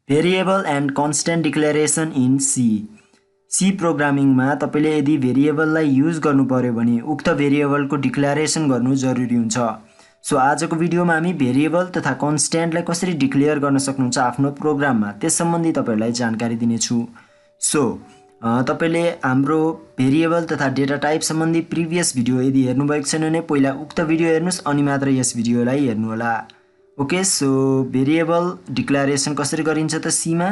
Variable and constant declaration in C. C प्रोग्रामिङमा तपाईले यदि भेरिएबललाई युज गर्नु पर्यो भने उक्त भेरिएबलको डिक्लेरेसन गर्नु जरुरी हुन्छ। सो आजको भिडियोमा हामी भेरिएबल तथा कन्स्टेन्टलाई कसरी डिक्लेयर गर्न सक्नुहुन्छ आफ्नो प्रोग्राममा त्यस सम्बन्धी तपाईहरुलाई जानकारी दिनेछु। सो तपाईले हाम्रो भेरिएबल तथा डेटा टाइप सम्बन्धी प्रिभियस भिडियो यदि हेर्नु भएको छैन भने पहिला उक्त भिडियो हेर्नुस् अनि मात्र यस भिडियोलाई हेर्नु होला। ओके, सो भेरिएबल डिक्लेरेसन कसरी गरिन्छ त सीमा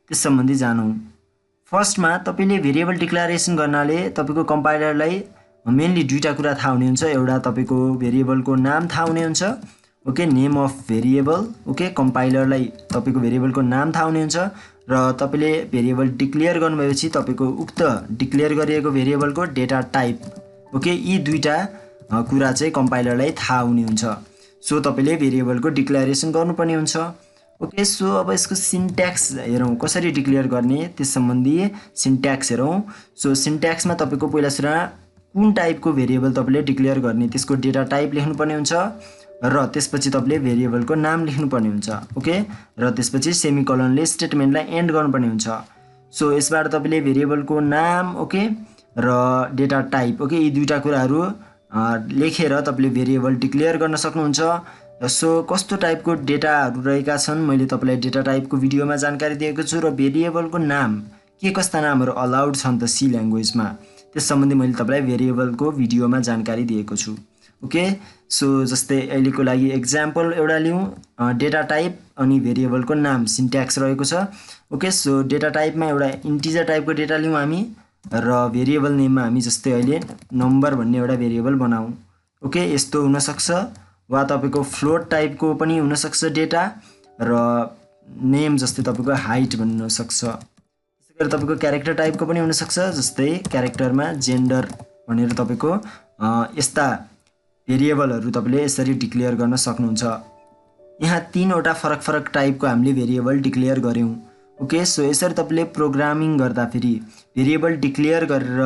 त्यस सम्बन्धी जानौं। फर्स्टमा तपाईले भेरिएबल डिक्लेरेसन गर्नाले तपाईको कम्पाइलरलाई मेनली दुईटा कुरा थाहा हुने हुन्छ। एउटा तपाईको भेरिएबलको नाम थाहा हुने हुन्छ, okay, name of variable, okay, कम्पाइलरलाई तपाईको भेरिएबलको नाम थाहा हुने हुन्छ र तपाईले भेरिएबल डिक्लेयर गर्नुभएपछि तपाईको उक्त डिक्लेयर गरिएको भेरिएबलको डेटा टाइप, ओके, यी दुईटा कुरा चाहिँ कम्पाइलरलाई थाहा हुने हुन्छ। सो तपाईले भेरिएबलको डिक्लेरेसन गर्नुपर्ने हुन्छ। ओके, सो अब यसको सिन्ट्याक्स हेरौं, कसरी डिक्लेयर गर्ने त्यस सम्बन्धी सिन्ट्याक्स हेरौं। सो सिन्ट्याक्समा तपाईको पहिला सुरु कुन टाइपको भेरिएबल तपाईले डिक्लेयर गर्ने त्यसको डेटा टाइप लेख्नुपर्ने हुन्छ र त्यसपछि तपाईले भेरिएबलको नाम लेख्नुपर्ने हुन्छ। ओके, र त्यसपछि सेमिकोलनले स्टेटमेन्टलाई एन्ड गर्नुपर्ने हुन्छ। सो यसबाट तपाईले भेरिएबलको नाम, ओके, र डेटा टाइप, ओके, यी दुईटा कुराहरू लेखेर तपाईले भेरिएबल डिक्लेयर गर्न सक्नुहुन्छ। सो कस्तो टाइपको डेटाहरू रहेका छन् मैले तपाईलाई डेटा टाइपको भिडियोमा जानकारी दिएको छु र भेरिएबलको नाम के कस्ता नामहरू अलाउड छन् त सी ल्याङ्ग्वेजमा त्यस सम्बन्धी मैले तपाईलाई भेरिएबलको भिडियोमा जानकारी दिएको छु। ओके, सो जस्तै अहिलेको लागि एक्जाम्पल एउटा लिउँ, डेटा टाइप अनि भेरिएबलको नाम सिन्ट्याक्स रहेको छ। ओके, सो डेटा टाइपमा एउटा इन्टिजर टाइपको डेटा लिउँ हामी र भेरिएबल नेममा हामी जस्तै अहिले नम्बर भन्ने एउटा भेरिएबल बनाऊ। ओके, यस्तो हुन सक्छ वा तपाईको फ्लोट टाइपको पनि हुन सक्छ डेटा र नेम जस्तै तपाईको हाइट भन्नु हुन सक्छ। त्यसैगरी तपाईको क्यारेक्टर टाइपको पनि हुन सक्छ, जस्तै क्यारेक्टरमा जेन्डर भनेर तपाईको यस्ता भेरिएबलहरू तपाईले यसरी डिक्लेयर गर्न सक्नुहुन्छ। यहाँ तीनवटा फरक टाइपको हामीले भेरिएबल डिक्लेयर गर्यौं। ओके, सो यसरी तपाईले प्रोग्रामिङ गर्दा फेरि भेरिएबल डिक्लेयर गरेर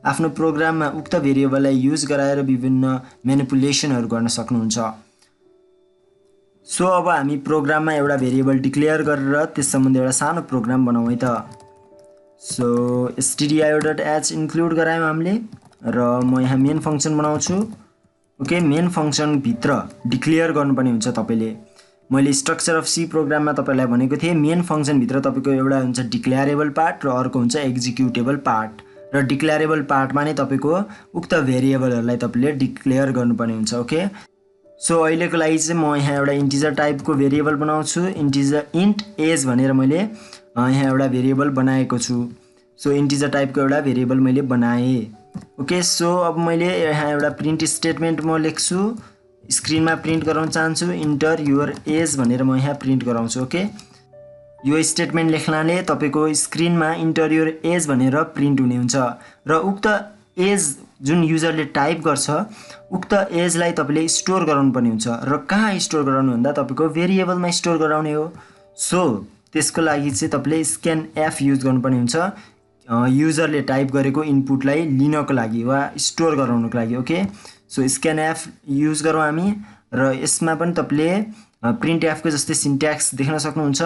आफ्नो प्रोग्राममा उक्त भेरिएबललाई युज गराएर विभिन्न म्यानिपुलेसनहरू गर्न सक्नुहुन्छ। सो अब हामी प्रोग्राममा एउटा भेरिएबल डिक्लेयर गरेर त्यस सम्बन्धी एउटा सानो प्रोग्राम बनाऊ है त। सो stdio.h इन्क्लुड गरायौं हामीले र म यहाँ मेन फंक्सन बनाउँछु। ओके, मेन फंक्सन भित्र डिक्लेयर गर्नुपर्ने हुन्छ तपाईले। मैले स्ट्रक्चर अफ सी प्रोग्राममा तपाईलाई भनेको थिएँ मेन फंक्सन भित्र तपाईको एउटा हुन्छ डिक्लेरेबल पार्ट र अर्को हुन्छ एक्जिक्युटेबल पार्ट र डिक्लेरेबल पार्टमा नै तपाईको उक्त भेरिएबलहरुलाई तपाईले डिक्लेयर गर्नुपर्ने हुन्छ। ओके, सो अहिलेको लागि चाहिँ म यहाँ एउटा इन्टिजर टाइपको भेरिएबल बनाउँछु, इन्टिजर इन्ट एज भनेर मैले यहाँ एउटा भेरिएबल बनाएको छु। सो इन्टिजर टाइपको एउटा भेरिएबल मैले बनाए। ओके, सो अब मैले यहाँ एउटा प्रिन्ट स्टेटमेन्ट म लेख्छु, स्क्रिनमा प्रिन्ट गराउन चाहन्छु, इन्टर युर एज भनेर म यहाँ प्रिन्ट गराउँछु। ओके, यो स्टेटमेन्ट लेख्नाले तपाईको स्क्रिनमा इन्टर युर एज भनेर प्रिन्ट हुने हुन्छ र उक्त एज जुन युजरले टाइप गर्छ उक्त एजलाई तपाईले स्टोर गराउनु पर्ने हुन्छ र कहाँ स्टोर गराउनु भन्दा तपाईको भेरिएबलमा स्टोर गराउने हो। सो त्यसको लागि चाहिँ तपाईले स्क्यान एफ युज गर्नुपर्ने हुन्छ युजरले टाइप गरेको इनपुटलाई लिनको लागि वा स्टोर गराउनको लागि। Okay, so scan F use गरौँ हामी र यसमा पनि तपाईले प्रिन्ट एफ को जस्तै सिन्ट्याक्स देख्न सक्नुहुन्छ।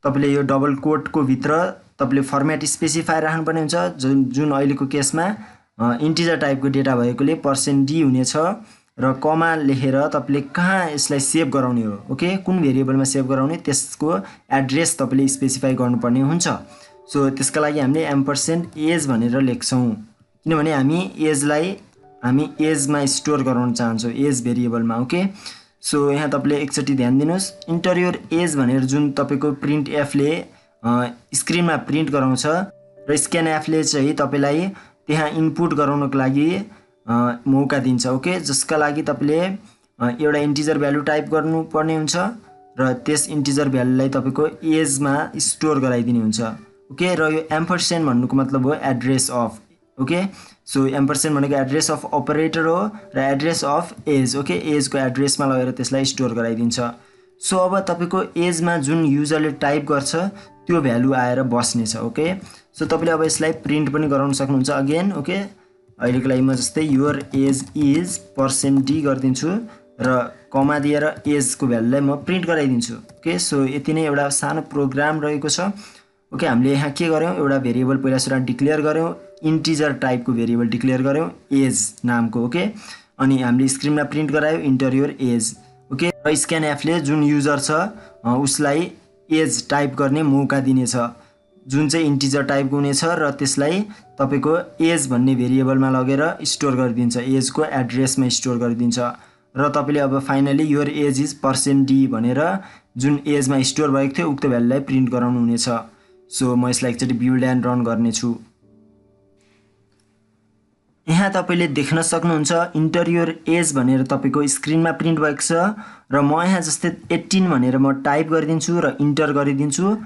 तपाईले यो डबल कोटको भित्र तपाईले फर्म्याट स्पेसिफायर राख्नुपर्ने हुन्छ जुन अहिलेको केसमा इन्टिजर टाइपको डेटा भएकोले %d हुनेछ र कमा लेखेर तपाईले कहाँ यसलाई सेभ गराउने हो, ओके, कुन भेरिएबलमा सेभ गराउने त्यसको एड्रेस तपाईले स्पेसिफाई गर्नुपर्ने हुन्छ। सो त्यसका लागि हामीले %age भनेर लेख्छौं किनभने हामी एजमा स्टोर गराउन चाहन्छौं एज भेरिएबलमा। ओके, सो यहाँ तपाईले एकचोटी ध्यान दिनुस्, इन्टर युर एज भनेर जुन तपाईको प्रिन्ट एफ ले स्क्रिनमा प्रिन्ट गराउँछ र स्क्यान एफ ले चाहिँ तपाईलाई त्यहाँ इनपुट गराउनको लागि मौका दिन्छ। ओके, जसका लागि तपाईले एउटा इन्टिजर भ्यालु टाइप गर्नुपर्ने हुन्छ र त्यस इन्टिजर भ्यालुलाई तपाईको एजमा स्टोर गराइदिने हुन्छ। ओके, र यो एम्परसेन्ड भन्नुको मतलब हो एड्रेस अफ। ओके, सो एम्परसेन्ड भनेको एड्रेस अफ अपरेटर हो र एड्रेस अफ एज, ओके, एजको एड्रेसमा लगेर त्यसलाई स्टोर गराइदिन्छ। सो अब तपाईको एजमा जुन युजरले टाइप गर्छ त्यो भ्यालु आएर बस्नेछ। ओके, सो तपाईले अब यसलाई प्रिन्ट पनि गराउन सक्नुहुन्छ अगेन। ओके, अहिलेको लागि म जस्तै योर एज इज %d गरिदिन्छु र कमा दिएर एजको भ्यालुलाई म प्रिन्ट गराइदिन्छु। ओके, सो यति नै एउटा सानो प्रोग्राम रहेको छ। ओके, हामीले यहाँ के गर्यौँ, एउटा भेरिएबल पहिला सुरु डिक्लेयर गर्यौँ, इन्टिजर टाइपको भेरिएबल डिक्लेयर गर्यौँ एज नामको। ओके, अनि हामीले स्क्रिनमा प्रिन्ट गरायो इन्टर योर एज। ओके, र स्क्यानएफले जुन युजर छ उसलाई एज टाइप गर्ने मौका दिनेछ, जुन चाहिँ इन्टिजर टाइपको हुनेछ र त्यसलाई तपाईको एज भन्ने भेरिएबलमा लगेर स्टोर गरिदिन्छ, एजको एड्रेसमा स्टोर गरिदिन्छ। र तपाईले अब finally your age is %d भनेर जुन एजमा स्टोर भएको थियो उक्त भ्यालुलाई प्रिन्ट गराउनु हुनेछ। सो म यसलाई एकचोटि बिल्ड एन्ड रन गर्नेछु। यहाँ तपाईले देख्न सक्नुहुन्छ इन्टर योर एज भनेर तपाईको स्क्रिनमा प्रिन्ट भएको छ र म यहाँ जस्तै 18 भनेर म टाइप गरिदिन्छु र इन्टर गरिदिन्छु।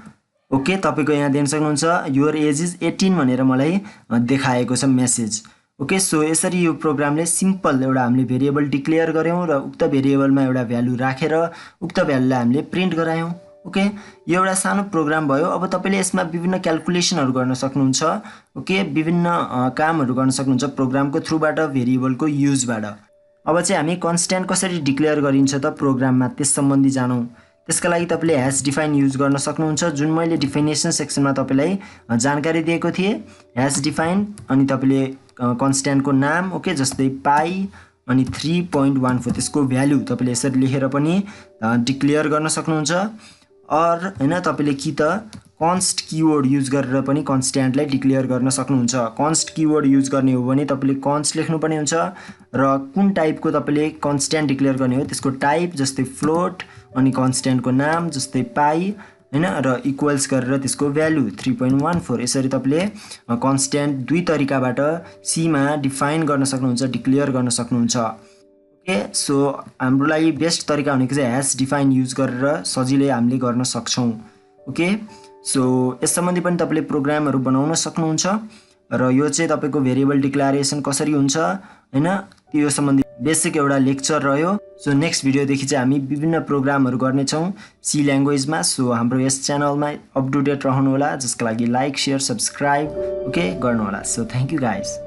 ओके, तपाईको यहाँ देख्न सक्नुहुन्छ योर एज इज 18 भनेर मलाई देखाएको छ मेसेज। ओके, सो यसरी यो प्रोग्रामले सिम्पल एउटा हामीले भेरिएबल डिक्लेयर गर्यौं र उक्त भेरिएबलमा एउटा भ्यालु राखेर उक्त भ्यालुलाई हामीले प्रिन्ट गरायौं। ओके, यो एउटा सानो प्रोग्राम भयो। अब तपाईले यसमा विभिन्न क्याल्कुलेसनहरु गर्न सक्नुहुन्छ। ओके, विभिन्न कामहरु गर्न सक्नुहुन्छ प्रोग्रामको थ्रुबाट, भेरिएबलको युजबाट। अब चाहिँ हामी कन्स्ट्यान्ट कसरी डिक्लेयर गरिन्छ त प्रोग्राममा त्यस सम्बन्धी जानौं। त्यसका लागि तपाईले ह्याश डिफाइन युज गर्न सक्नुहुन्छ, जुन मैले डिफिनेसन सेक्सनमा तपाईलाई जानकारी दिएको थिए। ह्याश डिफाइन अनि तपाईले कन्स्ट्यान्टको नाम, ओके, जस्तै पाई अनि 3.14 त्यसको भ्यालु तपाईले यसरी लेखेर पनि डिक्लेयर गर्न सक्नुहुन्छ। और हैन तपाईले कि त कन्स्ट किवर्ड युज गरेर पनि कन्स्ट्यान्टलाई डिक्लेयर गर्न सक्नुहुन्छ। कन्स्ट किवर्ड युज गर्ने हो भने तपाईले कन्स्ट लेख्नुपर्ने हुन्छ र कुन टाइपको तपाईले कन्स्ट्यान्ट डिक्लेयर गर्ने हो त्यसको टाइप जस्तै फ्लोट अनि कन्स्ट्यान्टको नाम जस्तै पाई हैन र इक्वल्स गरेर त्यसको भ्यालु 3.14 यसरी तपाईले कन्स्ट्यान्ट दुई तरिकाबाट सी मा डिफाइन गर्न सक्नुहुन्छ, डिक्लेयर गर्न सक्नुहुन्छ। ओके, सो हाम्रो लागि बेस्ट तरिका भनेको चाहिँ ह्याश डिफाइन युज गरेर सजिलै हामीले गर्न सक्छौं। ओके, सो यस सम्बन्धी पनि तपाईले प्रोग्रामहरु बनाउन सक्नुहुन्छ र यो चाहिँ तपाईको भेरिएबल डिक्लेरेसन कसरी हुन्छ हैन त्यो सम्बन्धी बेसिक एउटा लेक्चर रह्यो। सो नेक्स्ट भिडियोदेखि चाहिँ हामी विभिन्न प्रोग्रामहरु गर्ने छौं सी ल्याङ्ग्वेजमा। सो हाम्रो यस च्यानलमा अप टु डेट रहनु होला, जसका लागि लाइक, शेयर, सब्स्क्राइब ओके गर्नु होला। So thank you guys.